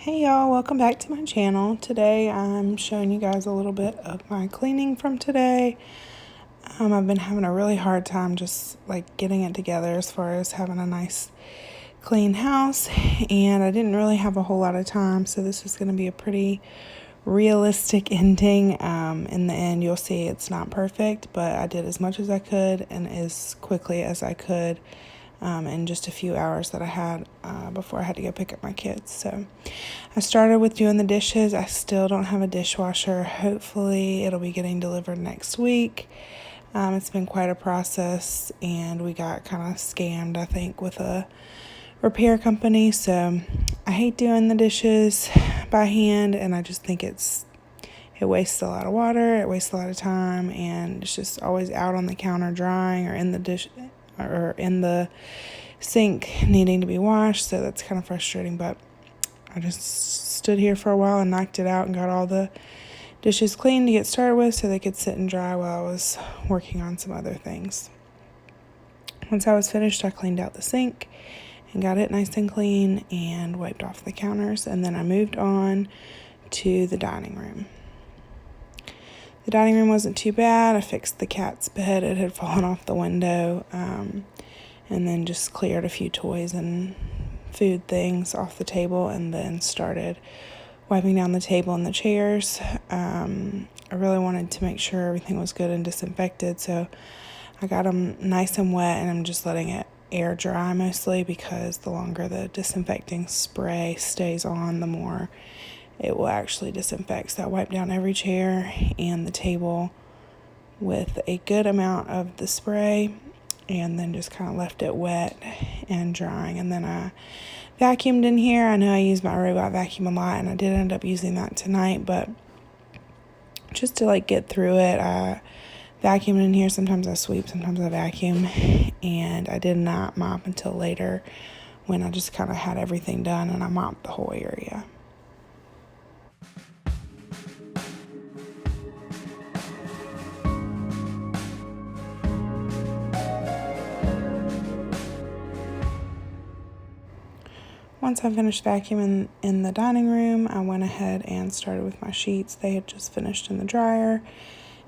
Hey y'all, welcome back to my channel. Today I'm showing you guys a little bit of my cleaning from today. I've been having a really hard time just like getting it together as far as having a nice clean house, and I didn't really have a whole lot of time, so this is going to be a pretty realistic ending. In the end, you'll see it's not perfect, but I did as much as I could and as quickly as I could in just a few hours that I had before I had to go pick up my kids. So I started with doing the dishes. I still don't have a dishwasher. Hopefully it'll be getting delivered next week. It's been quite a process, and we got kind of scammed, I think, with a repair company. So I hate doing the dishes by hand, and I just think it wastes a lot of water, it wastes a lot of time, and it's just always out on the counter drying or in the dish or in the sink needing to be washed. So that's kind of frustrating, but I just stood here for a while and knocked it out and got all the dishes clean to get started with so they could sit and dry while I was working on some other things. Once I was finished, I cleaned out the sink and got it nice and clean and wiped off the counters, and then I moved on to the dining room. The dining room wasn't too bad. I fixed the cat's bed. It had fallen off the window, and then just cleared a few toys and food things off the table, and then started wiping down the table and the chairs. I really wanted to make sure everything was good and disinfected, so I got them nice and wet, and I'm just letting it air dry mostly, because the longer the disinfecting spray stays on, the more it will actually disinfect. So I wiped down every chair and the table with a good amount of the spray, and then just kind of left it wet and drying. And then I vacuumed in here. I know I use my robot vacuum a lot, and I did end up using that tonight, but just to like get through it, I vacuumed in here. Sometimes I sweep, sometimes I vacuum, and I did not mop until later when I just kind of had everything done, and I mopped the whole area. Once I finished vacuuming in the dining room, I went ahead and started with my sheets. They had just finished in the dryer,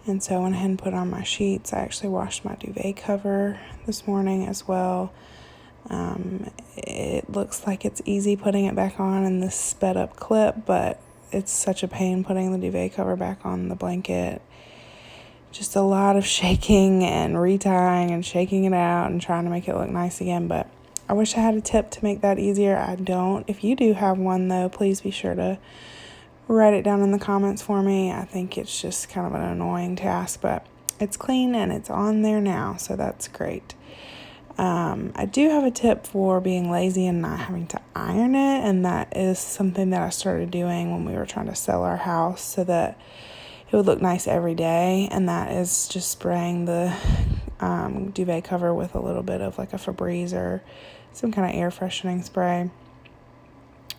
and so I went ahead and put on my sheets. I actually washed my duvet cover this morning as well. It looks like it's easy putting it back on in this sped up clip, but it's such a pain putting the duvet cover back on the blanket. Just a lot of shaking and retying and shaking it out and trying to make it look nice again, but I wish I had a tip to make that easier. I don't. If you do have one, though, please be sure to write it down in the comments for me. I think it's just kind of an annoying task, but it's clean and it's on there now, so that's great. I do have a tip for being lazy and not having to iron it, and that is something that I started doing when we were trying to sell our house so that it would look nice every day, and that is just spraying the duvet cover with a little bit of like a Febreze or some kind of air freshening spray,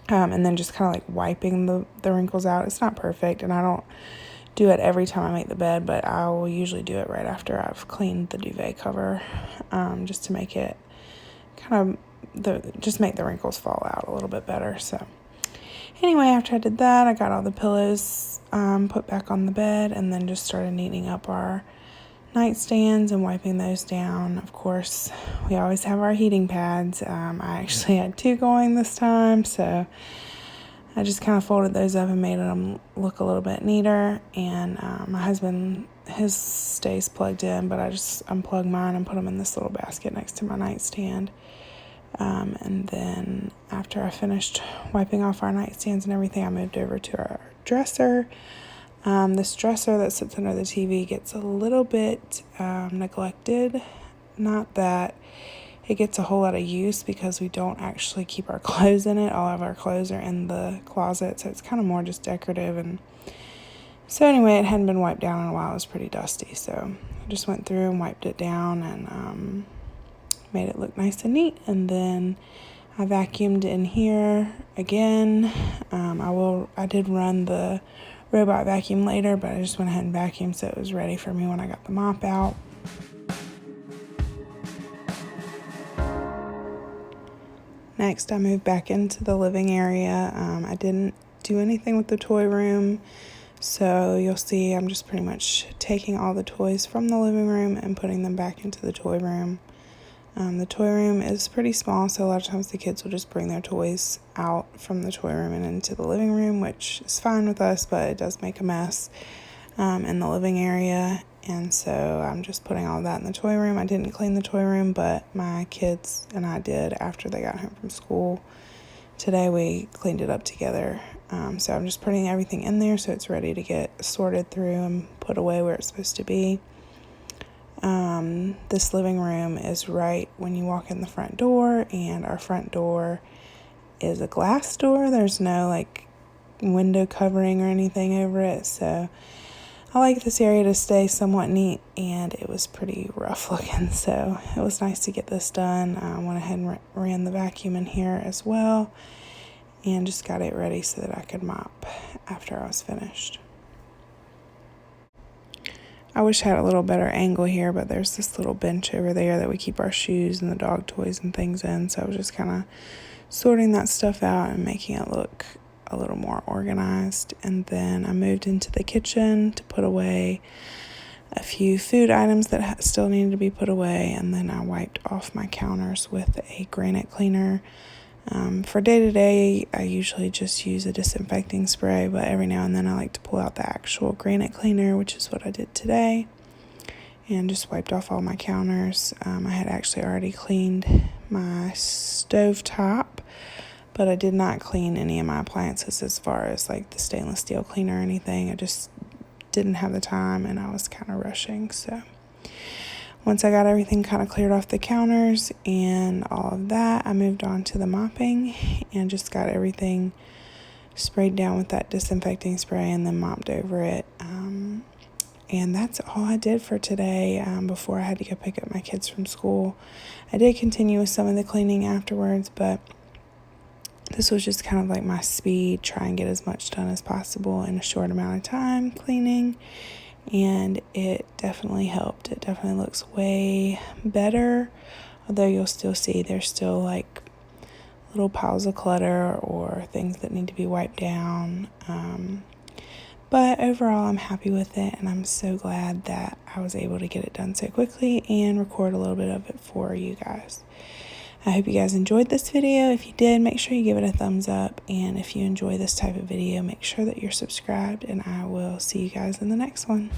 and then just kind of like wiping the wrinkles out. It's not perfect, and I don't do it every time I make the bed, but I will usually do it right after I've cleaned the duvet cover, just to make it kind of just make the wrinkles fall out a little bit better. So anyway, after I did that, I got all the pillows put back on the bed, and then just started neating up our nightstands and wiping those down. Of course, we always have our heating pads. I actually had 2 going this time, so I just kind of folded those up and made them look a little bit neater. And my husband, his stays plugged in, but I just unplugged mine and put them in this little basket next to my nightstand. And then after I finished wiping off our nightstands and everything, I moved over to our dresser. This dresser that sits under the TV gets a little bit neglected. Not that it gets a whole lot of use, because we don't actually keep our clothes in it. All of our clothes are in the closet, so it's kind of more just decorative. And so anyway, it hadn't been wiped down in a while. It was pretty dusty, so I just went through and wiped it down and made it look nice and neat. And then I vacuumed in here again. I did run the robot vacuum later, but I just went ahead and vacuumed so it was ready for me when I got the mop out. Next, I moved back into the living area. I didn't do anything with the toy room, so you'll see I'm just pretty much taking all the toys from the living room and putting them back into the toy room. The toy room is pretty small, so a lot of times the kids will just bring their toys out from the toy room and into the living room, which is fine with us, but it does make a mess in the living area. And so I'm just putting all of that in the toy room. I didn't clean the toy room, but my kids and I did after they got home from school. Today we cleaned it up together. So I'm just putting everything in there so it's ready to get sorted through and put away where it's supposed to be. This living room is right when you walk in the front door, and our front door is a glass door. There's no like window covering or anything over it, so I like this area to stay somewhat neat, and it was pretty rough looking, so it was nice to get this done. I went ahead and ran the vacuum in here as well and just got it ready so that I could mop after I was finished. I wish I had a little better angle here, but there's this little bench over there that we keep our shoes and the dog toys and things in, so I was just kind of sorting that stuff out and making it look a little more organized. And then I moved into the kitchen to put away a few food items that still needed to be put away, and then I wiped off my counters with a granite cleaner. For day-to-day, I usually just use a disinfecting spray, but every now and then I like to pull out the actual granite cleaner, which is what I did today, and just wiped off all my counters. I had actually already cleaned my stove top, but I did not clean any of my appliances as far as like the stainless steel cleaner or anything. I just didn't have the time and I was kind of rushing. So once I got everything kind of cleared off the counters and all of that, I moved on to the mopping and just got everything sprayed down with that disinfecting spray and then mopped over it. And that's all I did for today before I had to go pick up my kids from school. I did continue with some of the cleaning afterwards, but this was just kind of like my speed, try and get as much done as possible in a short amount of time cleaning. And it definitely helped. It definitely looks way better, although you'll still see there's still like little piles of clutter or things that need to be wiped down. But overall, I'm happy with it, and I'm so glad that I was able to get it done so quickly and record a little bit of it for you guys. I hope you guys enjoyed this video. If you did, make sure you give it a thumbs up. And if you enjoy this type of video, make sure that you're subscribed, and I will see you guys in the next one.